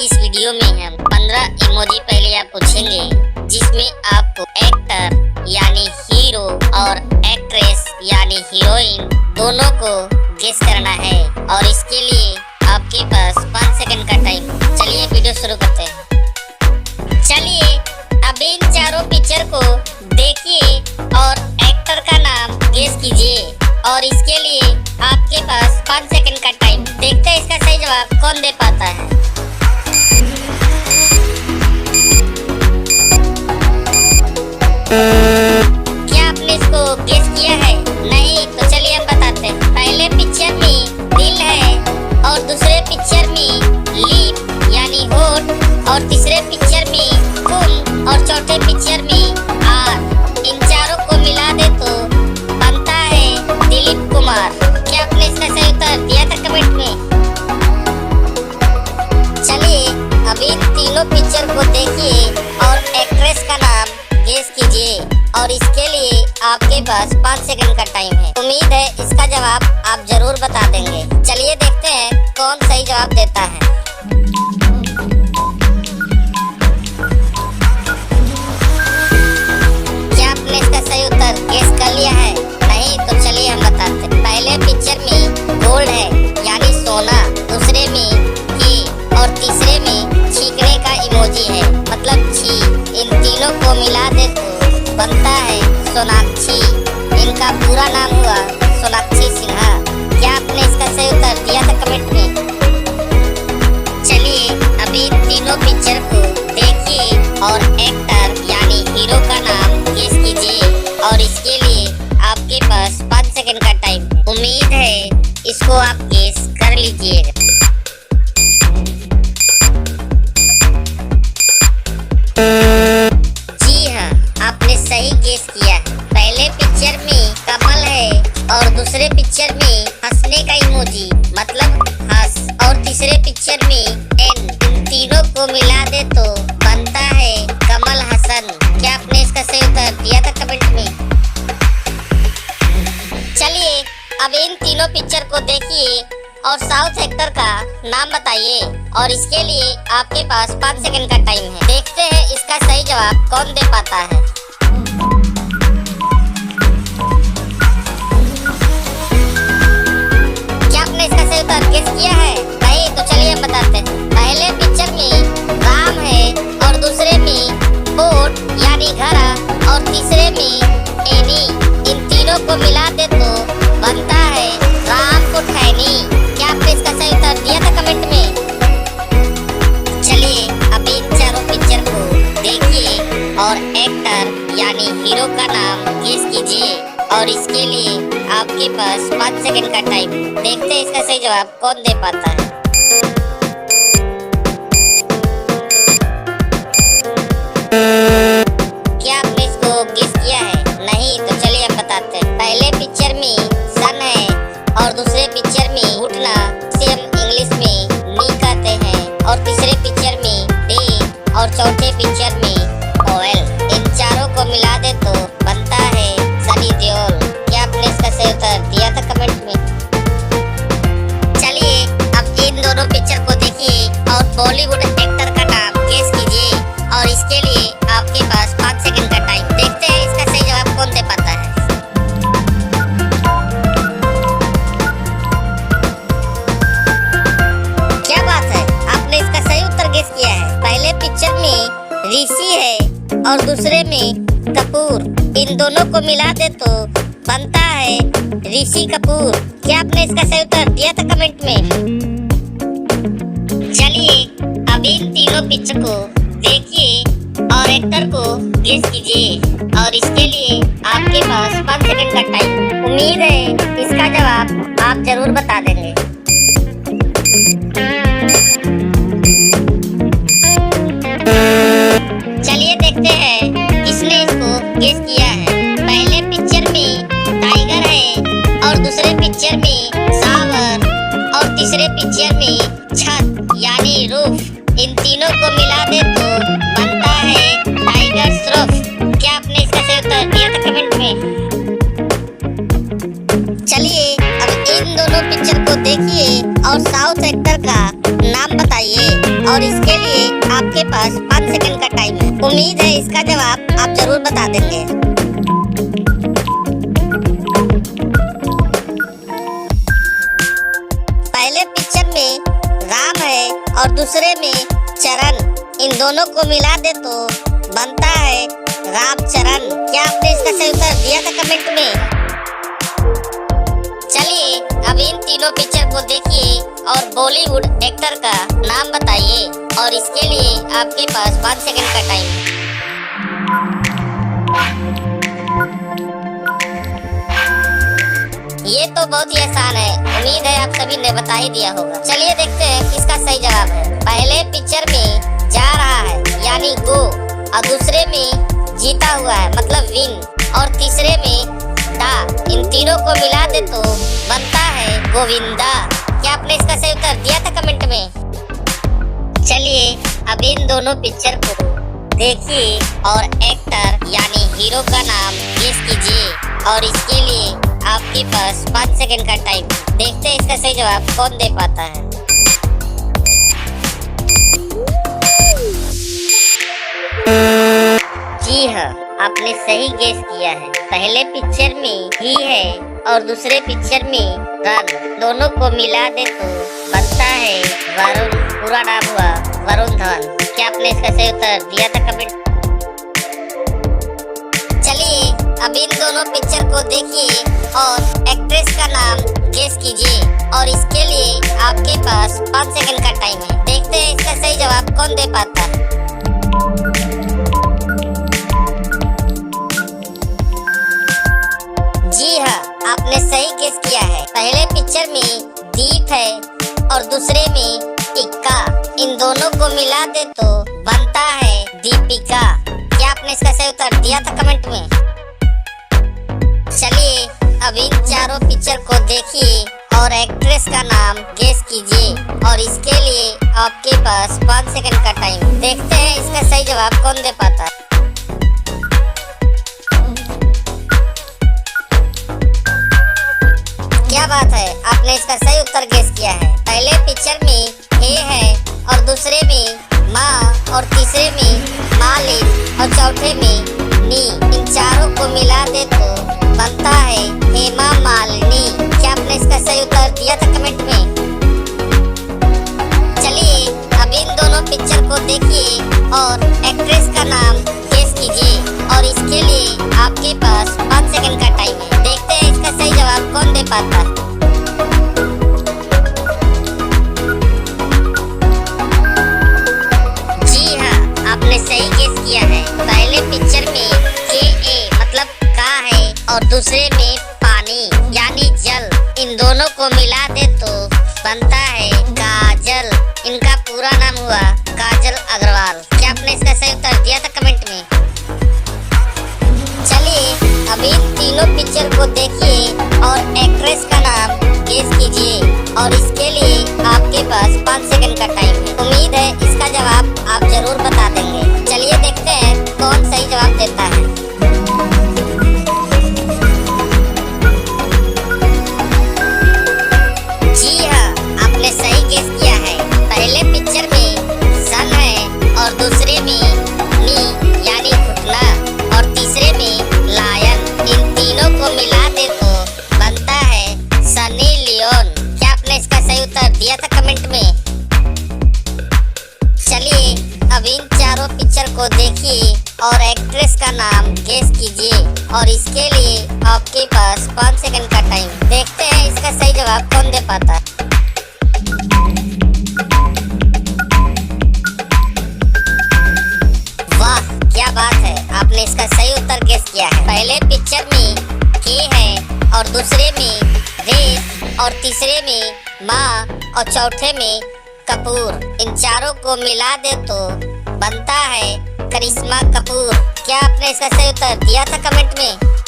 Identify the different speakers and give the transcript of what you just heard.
Speaker 1: इस वीडियो में हम 15 इमोजी पहले आप पूछेंगे, जिसमें आपको एक्टर यानी हीरो और एक्ट्रेस यानी हीरोइन दोनों को गेस करना है और इसके लिए आपके पास 5 सेकंड का टाइम। चलिए वीडियो शुरू करते हैं। चलिए अब इन चारों पिक्चर को देखिए और एक्टर का नाम गेस कीजिए और इसके लिए आपके पास 5 सेकंड का टाइम। देखते हैं इसका सही जवाब कौन दे पाता है। क्या आपने इसको गेस किया है? नहीं तो चलिए हम बताते हैं। पहले पिक्चर में दिल है और दूसरे पिक्चर में लिप यानी होठ और तीसरे पिक्चर में खून और चौथे पिक्चर में आर। इन चारों को मिला दे तो बनता है दिलीप कुमार। क्या आपने इसका सही उत्तर दिया था कमेंट में? चलिए अब इन तीनों पिक्चर को देखिए और एक्ट्रेस का नाम गेस कीजिए और इसके लिए आपके पास 5 सेकंड का टाइम है। उम्मीद है इसका जवाब आप जरूर बता देंगे। चलिए देखते हैं कौन सही जवाब देता है। क्या आपने इसका सही उत्तर गेस कर लिया है? नहीं तो चलिए हम बताते हैं। पहले पिक्चर में गोल्ड है यानी सोना, दूसरे में घी और तीसरे में छींकने का इमोजी है मतलब छी। इन तीनों को मिला दे तो बनता है सोनाक्षी। इनका पूरा नाम हुआ सोनाक्षी सिन्हा। क्या आपने इसका सही उत्तर दिया था कमेंट में? चलिए अभी तीनों पिक्चर को देखिए और एक्टर यानी हीरो का नाम गेस कीजिए और इसके लिए आपके पास 5 सेकंड का टाइम। उम्मीद है इसको आप गेस कर लीजिएगा। आपने सही गेस किया। पहले पिक्चर में कमल है और दूसरे पिक्चर में हंसने का इमोजी मतलब हंस और तीसरे पिक्चर में एन। इन तीनों को मिला दे तो बनता है कमल हसन। क्या आपने इसका सही उत्तर दिया था कमेंट में? चलिए अब इन तीनों पिक्चर को देखिए और साउथ एक्टर का नाम बताइए और इसके लिए आपके पास 5 सेकंड का टाइम है। देखते हैं इसका सही जवाब कौन दे पाता है। क्या आपने इसका सही उत्तर गेस किया है? नहीं तो चलिए हम बताते हैं। पहले पिक्चर में राम है और दूसरे में बोट यानी घड़ा और तीसरे में एनी। इन तीनों को मिला दे तो बनता है राम को ठहनी। क्या आपने इसका सही उत्तर दिया था कमेंट में? चलिए अब इन चारों पिक्चर को देखिए और एक्टर यानी हीरो का नाम गेस कीजिए और इसके लिए आपके पास 5 सेकंड का टाइम। देखते हैं इसका सही जवाब कौन दे पाता है। क्या आपने इसको गेस किया है? नहीं तो चलिए हम बताते हैं। पहले पिक्चर में सन है और दूसरे पिक्चर में उठना से हम इंग्लिश में नी कहते हैं और तीसरे पिक्चर में डे और चौथे पिक्चर में ओएल। इन चारों को मिला दे तो बनता है सनी देओल। क्या आपने इसका सही उत्तर दिया था कमेंट में? चलिए अब इन दोनों पिक्चर को देखिए और बॉलीवुड एक्टर का नाम गेस कीजिए और इसके लिए आपके पास 5 सेकंड का टाइम। देखते हैं इसका सही जवाब कौन दे पाता है। क्या बात है, आपने इसका सही उत्तर गेस किया है। पहले पिक्चर में ऋषि है और दूसरे में कपूर। इन दोनों को मिला दे तो बनता है ऋषि कपूर। क्या आपने इसका सही उत्तर दिया था कमेंट में? चलिए अब इन तीनों पिक्चर को देखिए और एक्टर को गेस कीजिए और इसके लिए आपके पास 5 सेकंड का टाइम। उम्मीद है इसका जवाब आप जरूर बता देंगे। चलिए देखते हैं किसने इसको गेस किया है। पहले पिक्चर में टाइगर है और दूसरे पिक्चर में सावर और तीसरे पिक्चर में छत यानी रूफ। इन तीनों को मिला दे तो बनता है टाइगर श्रॉफ। क्या आपने इसका सही उत्तर दिया था कमेंट में? चलिए अब इन दोनों पिक्चर को देखिए और साउथ एक्टर का नाम बताइए और इसके लिए आपके पास 5 सेकंड का टाइम है। उम्मीद है इसका जवाब आप जरूर बता देंगे। पहले पिक्चर में राम है और दूसरे में चरण, इन दोनों को मिला दे तो बनता है रामचरण। क्या आपने इसका सही उत्तर दिया था कमेंट में? चलिए अब इन तीनों पिक्चर को देखिए और बॉलीवुड एक्टर का नाम बताइए और इसके लिए आपके पास 5 सेकंड का टाइम है। ये तो बहुत ही आसान है, उम्मीद है आप सभी ने बता ही दिया होगा। चलिए देखते हैं किसका सही जवाब है। पहले पिक्चर में जा रहा है यानी गो, और दूसरे में जीता हुआ है मतलब विन, और तीसरे में दा, इन तीनों को मिला दे तो बनता है गोविंदा। क्या आपने इसका सही उत्तर दिया था कमेंट में? चलिए अब इन दोनों पिक्चर को देखिए और एक्टर यानी हीरो का नाम गेस कीजिए और इसके लिए आपके पास 5 सेकंड का टाइम। देखते हैं इसका सही जवाब कौन दे पाता है। जी हाँ, आपने सही गेस किया है। पहले पिक्चर में ही है और दूसरे पिक्चर में रन, दोनों को मिला दे तो बनता है वरुण। पूरा नाम हुआ वरुण धवन। क्या आपने इसका सही उत्तर दिया था कमेंट? चलिए अब इन दोनों पिक्चर को देखिए और एक्ट्रेस का नाम गेस कीजिए और इसके लिए आपके पास 5 सेकंड का टाइम है। देखते हैं इसका सही जवाब कौन दे पाता है। जी हाँ, आपने सही गेस किया है। पहले पिक्चर में दीप है और दूसरे में इक्का, इन दोनों को मिला दे तो बनता है दीपिका। क्या आपने इसका सही उत्तर दिया था कमेंट में? चलिए अब इन चारों पिक्चर को देखिए और एक्ट्रेस का नाम गेस कीजिए और इसके लिए आपके पास 5 सेकंड का टाइम। देखते हैं इसका सही जवाब कौन दे पाता है। क्या बात है, आपने इसका सही उत्तर गेस किया है। पहले पिक्चर में ए है और दूसरे में माँ और तीसरे में मालिक और चौथे में नी, इन चारों को मिला दे तो बनता है हेमा मालिनी। क्या आपने इसका सही उत्तर दिया था कमेंट में? चलिए अब इन दोनों पिक्चर को देखिए और एक्ट्रेस का नाम गेस कीजिए और इसके लिए आपके पास 5 सेकंड का टाइम है। देखते हैं इसका सही जवाब कौन दे पाता है। जी हाँ, आपने सही गेस किया है। पहले पिक्चर में के ए मतलब का है और दूसरे में पानी यानी जल, इन दोनों को मिला दे तो बनता है काजल। इनका पूरा नाम हुआ काजल अग्रवाल। क्या आपने इसका सही उत्तर दिया था कमेंट में? चलिए अब इन तीनों पिक्चर को देखिए और एक्ट्रेस का नाम गेस कीजिए और इसके लिए आपके पास 5 सेकंड का टाइम है। उम्मीद है इसका जवाब आप जरूर बता देंगे। चलिए देखते हैं कौन सही जवाब देता है। जी हाँ, आपने सही गेस किया है। पहले पिक्चर में सन है और दूसरे में नी यानी घुटना और तीसरे में लायन, इन तीनों को मिला दे तो बनता है सनी लियोन। क्या आपने इसका सही उत्तर दिया था कमेंट में? चलिए अब इन चारों पिक्चर को देखिए और एक्ट्रेस का नाम गेस कीजिए और इसके लिए आपके पास 5 सेकंड का टाइम। देखते हैं इसका सही जवाब कौन दे पाता है। वाह, क्या बात है, आपने इसका सही उत्तर गेस किया है। पहले पिक्चर में के है और दूसरे में रेस और तीसरे में माँ और चौथे में कपूर, इन चारों को मिला दे तो बनता है करिश्मा कपूर। क्या आपने इसका सही उत्तर दिया था कमेंट में?